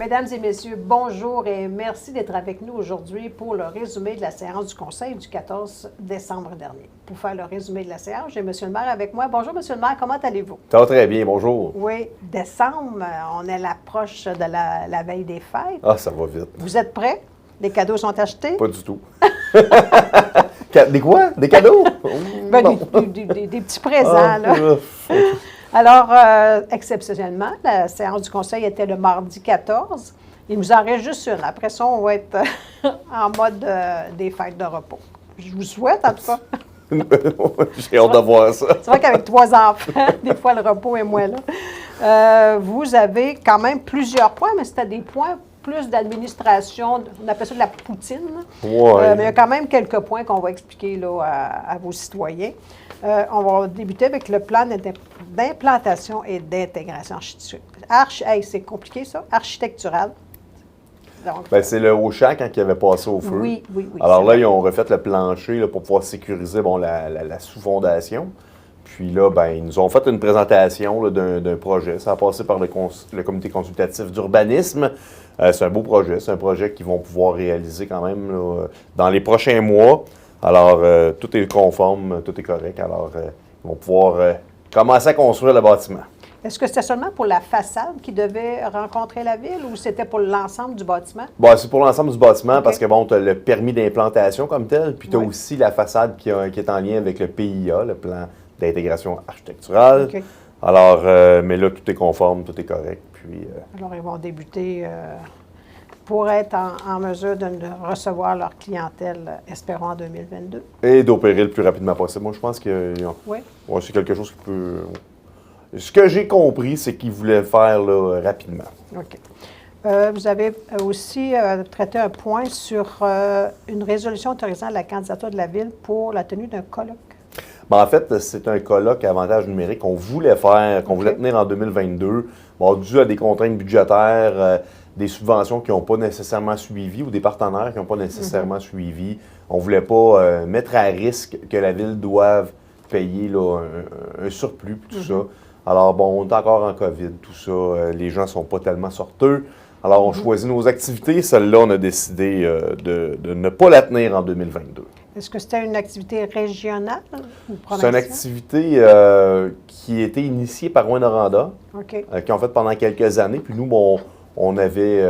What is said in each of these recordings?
Mesdames et messieurs, bonjour et merci d'être avec nous aujourd'hui pour le résumé de la séance du Conseil du 14 décembre dernier. Pour faire le résumé de la séance, j'ai M. le maire avec moi. Bonjour, M. le maire, comment allez-vous? Ça va très bien, bonjour. Oui, décembre, on est à l'approche de la veille des fêtes. Ah, ça va vite. Vous êtes prêts? Les cadeaux sont achetés? Pas du tout. Des quoi? Des cadeaux? Ben, Non. des petits présents, là. Alors, exceptionnellement, la séance du Conseil était le mardi 14. Il nous en reste juste une. Après ça, on va être en mode des fêtes de repos. Je vous souhaite, en tout cas. J'ai hâte de voir ça. C'est vrai qu'avec 3 enfants, des fois, le repos est moins là. Vous avez quand même plusieurs points, mais c'était des points plus d'administration. On appelle ça de la poutine. Ouais. Mais il y a quand même quelques points qu'on va expliquer là, à vos citoyens. On va débuter avec le plan d'implantation et d'intégration c'est compliqué, ça, architecturale. Ben, c'est le Auchan quand il avait passé au feu. Oui. Alors là, ils ont refait le plancher là, pour pouvoir sécuriser la sous-fondation. Puis là, ben, ils nous ont fait une présentation là, d'un projet. Ça a passé par le comité consultatif d'urbanisme. C'est un beau projet. C'est un projet qu'ils vont pouvoir réaliser quand même là, dans les prochains mois. Alors, tout est conforme, tout est correct. Alors, ils vont pouvoir commencer à construire le bâtiment. Est-ce que c'était seulement pour la façade qui devait rencontrer la ville ou c'était pour l'ensemble du bâtiment? Bon, c'est pour l'ensemble du bâtiment Okay. parce que, bon, tu as le permis d'implantation comme tel, puis tu as Oui. aussi la façade qui est en lien avec le PIA, le plan d'intégration architecturale. Okay. Alors, mais là, tout est conforme, tout est correct. Puis, Alors, ils vont débuter pour être en mesure de recevoir leur clientèle, espérons, en 2022. et d'opérer le plus rapidement possible. Moi, je pense que Oui. ouais, c'est quelque chose qui peut... Ce que j'ai compris, c'est qu'ils voulaient faire là, rapidement. OK. Vous avez aussi traité un point sur une résolution autorisant la candidature de la Ville pour la tenue d'un colloque. Ben, en fait, c'est un colloque à avantage numérique qu'on voulait faire, qu'on voulait tenir en 2022. Bon, dû à des contraintes budgétaires, des subventions qui n'ont pas nécessairement suivi ou des partenaires qui n'ont pas nécessairement suivi. On ne voulait pas mettre à risque que la Ville doive payer là, un surplus, tout ça. Alors, bon, on est encore en COVID, tout ça. Les gens ne sont pas tellement sorteux. Alors, on choisit nos activités. Celle-là, on a décidé de ne pas la tenir en 2022. Est-ce que c'était une activité régionale ou C'est provinciale? une activité qui a été initiée par Rwanda, OK. qui ont fait pendant quelques années. Puis nous, bon, on avait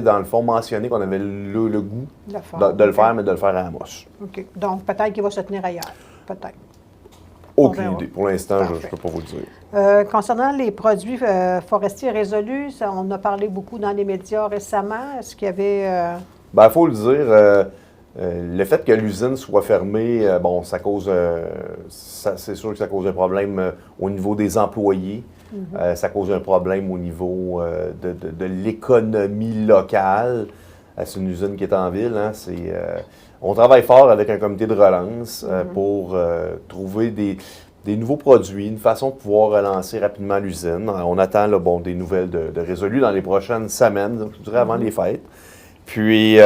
dans le fond mentionné qu'on avait le goût de le faire, mais de le faire à Amos. OK. Donc, peut-être qu'il va se tenir ailleurs. Peut-être. Aucune idée. Pour l'instant, je ne Parfait. peux pas vous le dire. Concernant les produits forestiers résolus, on en a parlé beaucoup dans les médias récemment. Est-ce qu'il y avait... Bien, il faut le dire, le fait que l'usine soit fermée, bon, ça cause, c'est sûr que ça cause un problème au niveau des employés. Ça cause un problème au niveau de l'économie locale. C'est une usine qui est en ville. Hein, on travaille fort avec un comité de relance pour trouver des nouveaux produits, une façon de pouvoir relancer rapidement l'usine. On attend là, bon, des nouvelles de résolu dans les prochaines semaines, je dirais avant les fêtes. Puis,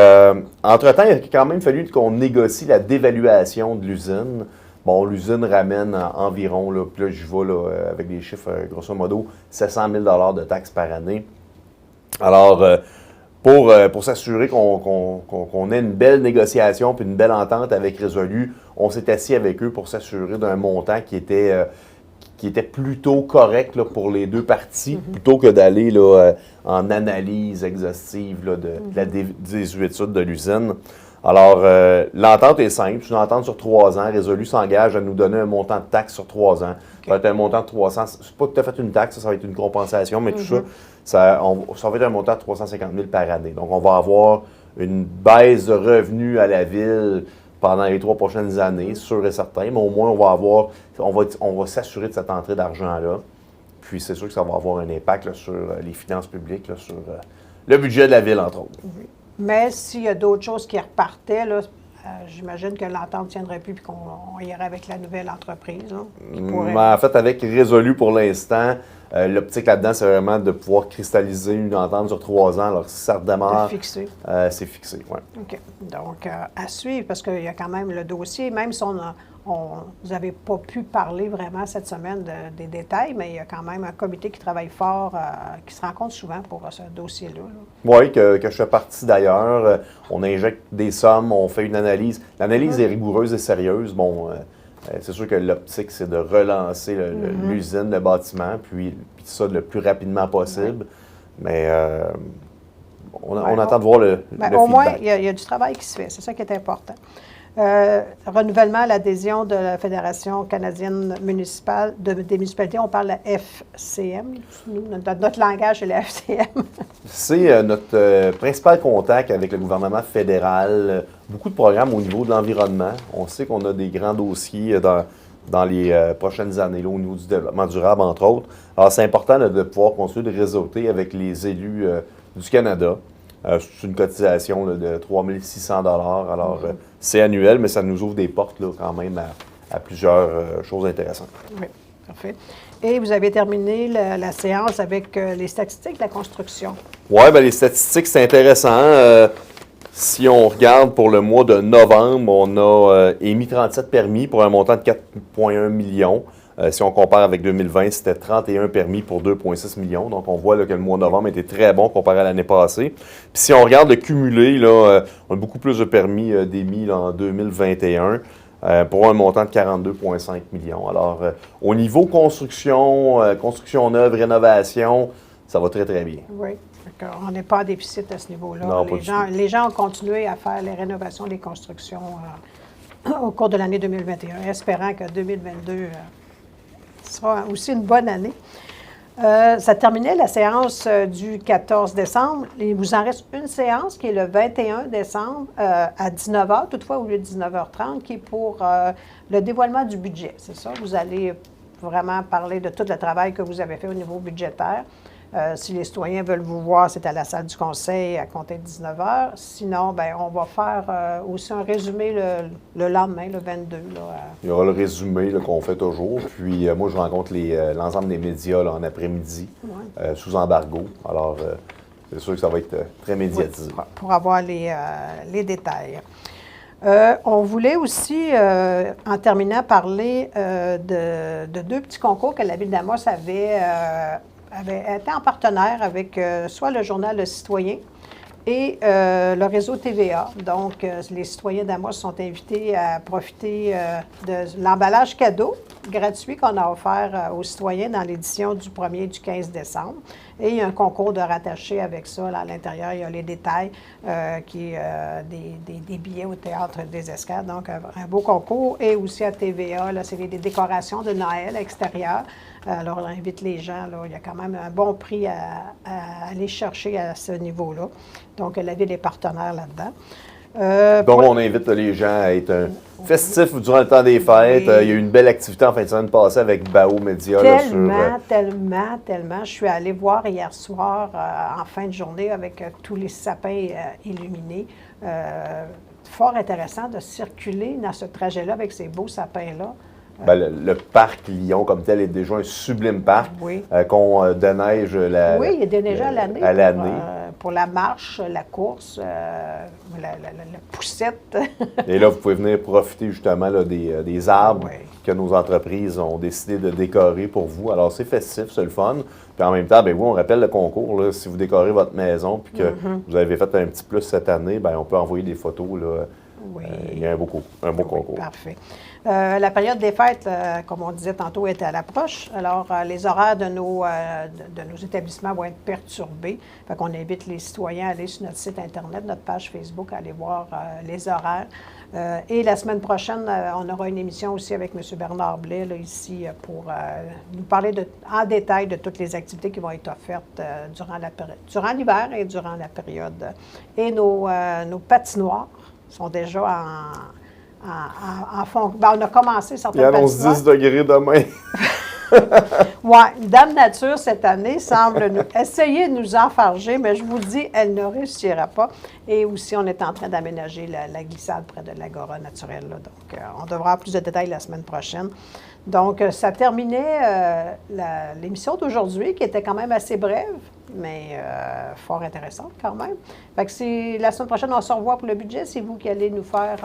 entre-temps, il a quand même fallu qu'on négocie la dévaluation de l'usine. Bon, l'usine ramène environ, là, puis là, je vais là, avec des chiffres, grosso modo, 700 000 de taxes par année. Alors, pour s'assurer qu'on ait une belle négociation puis une belle entente avec Résolu, on s'est assis avec eux pour s'assurer d'un montant qui était plutôt correct là, pour les deux parties, plutôt que d'aller là, en analyse exhaustive là, de la désuétude de l'usine. Alors, l'entente est simple, c'est une entente sur 3 ans. Résolu s'engage à nous donner un montant de taxe sur 3 ans. Ça va être un montant de 300, c'est pas tout à fait une taxe, ça va être une compensation, mais tout ça va être un montant de 350 000 par année. Donc, on va avoir une baisse de revenus à la ville pendant les 3 prochaines années, sûr et certain, mais au moins, on va s'assurer de cette entrée d'argent-là. Puis, c'est sûr que ça va avoir un impact là, sur les finances publiques, là, sur le budget de la ville, entre autres. Mais s'il y a d'autres choses qui repartaient, là, j'imagine que l'entente ne tiendrait plus et qu'on irait avec la nouvelle entreprise. Là, En fait, avec Résolu pour l'instant, l'optique là-dedans, c'est vraiment de pouvoir cristalliser une entente sur 3 ans. Alors, si ça redémarre, c'est fixé. Ouais. OK. Donc, à suivre, parce qu'il y a quand même le dossier, même si vous n'avez pas pu parler vraiment cette semaine des détails, mais il y a quand même un comité qui travaille fort, qui se rencontre souvent pour ce dossier-là. Oui, que je fais partie d'ailleurs. On injecte des sommes, on fait une analyse. L'analyse est rigoureuse et sérieuse. Bon, c'est sûr que l'optique, c'est de relancer l'usine, le bâtiment, puis ça le plus rapidement possible. Mais on attend de voir le feedback. Au moins, il y a du travail qui se fait. C'est ça qui est important. Renouvellement, l'adhésion de la Fédération canadienne municipale des municipalités, on parle de la FCM. Notre langage, c'est la FCM. C'est notre principal contact avec le gouvernement fédéral. Beaucoup de programmes au niveau de l'environnement. On sait qu'on a des grands dossiers dans les prochaines années, là, au niveau du développement durable, entre autres. Alors, c'est important là, de pouvoir continuer de réseauter avec les élus du Canada. C'est une cotisation là, de 3 600 $. Alors, c'est annuel, mais ça nous ouvre des portes là, quand même à plusieurs choses intéressantes. Oui, parfait. Et vous avez terminé la séance avec les statistiques de la construction. Oui, bien, les statistiques, c'est intéressant. Si on regarde pour le mois de novembre, on a émis 37 permis pour un montant de 4,1 millions. Si on compare avec 2020, c'était 31 permis pour 2,6 millions. Donc, on voit là, que le mois de novembre était très bon comparé à l'année passée. Puis, si on regarde le cumulé, là, on a beaucoup plus de permis d'émis là, en 2021 pour un montant de 42,5 millions. Alors, au niveau construction, construction neuve, rénovation, ça va très, très bien. Oui, d'accord. On n'est pas en déficit à ce niveau-là. Non, les gens ont continué à faire les rénovations des constructions au cours de l'année 2021, espérant que 2022... sera aussi une bonne année. Ça terminait la séance du 14 décembre. Il vous en reste une séance qui est le 21 décembre à 19h, toutefois au lieu de 19h30, qui est pour le dévoilement du budget. C'est ça, vous allez vraiment parler de tout le travail que vous avez fait au niveau budgétaire. Si les citoyens veulent vous voir, c'est à la salle du conseil à compter de 19h. Sinon, bien, on va faire aussi un résumé le lendemain, le 22. Là, Il y aura le résumé qu'on fait toujours. Puis moi, je rencontre l'ensemble des médias là, en après-midi, sous embargo. Alors, c'est sûr que ça va être très médiatisé. Oui, pour avoir les détails. On voulait aussi, en terminant, parler de deux petits concours que la Ville d'Amos avait été en partenaire avec soit le journal Le Citoyen et le réseau TVA. Donc, les citoyens d'Amos sont invités à profiter de l'emballage cadeau gratuit qu'on a offert aux citoyens dans l'édition du 1er et du 15 décembre. Et il y a un concours de rattaché avec ça. Là, à l'intérieur, il y a les détails, des billets au Théâtre des Escades. Donc, un beau concours. Et aussi à TVA, là, c'est des décorations de Noël extérieures. Alors, on invite les gens. Là, il y a quand même un bon prix à aller chercher à ce niveau-là. Donc, la Ville est partenaire là-dedans. Donc, on invite les gens à être festifs durant le temps des fêtes. Il y a eu une belle activité en fin de semaine passée avec Bao Média. Tellement. Je suis allée voir hier soir, en fin de journée, avec tous les sapins illuminés. Fort intéressant de circuler dans ce trajet-là avec ces beaux sapins-là. Ben, le parc Lyon, comme tel, est déjà un sublime parc qu'on déneige Oui, il est déneigé à l'année. Pour la marche, la course, la poussette. Et là, vous pouvez venir profiter justement là, des arbres que nos entreprises ont décidé de décorer pour vous. Alors, c'est festif, c'est le fun. Puis en même temps, bien, on rappelle le concours. Là, si vous décorez votre maison puis que vous avez fait un petit plus cette année, bien, on peut envoyer des photos. Là. Il y a un beau concours. Parfait. La période des fêtes, comme on disait tantôt, est à l'approche. Alors, les horaires de nos établissements vont être perturbés. Fait qu'on invite les citoyens à aller sur notre site Internet, notre page Facebook, à aller voir les horaires. Et la semaine prochaine, on aura une émission aussi avec M. Bernard Blais, là, ici, pour nous parler en détail de toutes les activités qui vont être offertes durant l'hiver et durant la période. Et nos patinoires sont déjà en fond. Ben, on a commencé certaines patinoires. Il annonce 10 degrés demain. Oui, Dame Nature, cette année, semble essayer de nous enfarger, mais je vous dis, elle ne réussira pas. Et aussi, on est en train d'aménager la glissade près de l'Agora naturelle. Là. Donc, on devra avoir plus de détails la semaine prochaine. Donc, ça terminait l'émission d'aujourd'hui, qui était quand même assez brève, mais fort intéressante quand même. Fait que la semaine prochaine, on se revoit pour le budget. C'est vous qui allez nous faire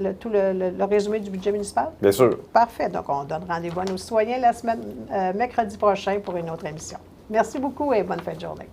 le résumé du budget municipal? Bien sûr. Parfait. Donc, on donne rendez-vous à nos citoyens la semaine, mercredi prochain pour une autre émission. Merci beaucoup et bonne fin de journée.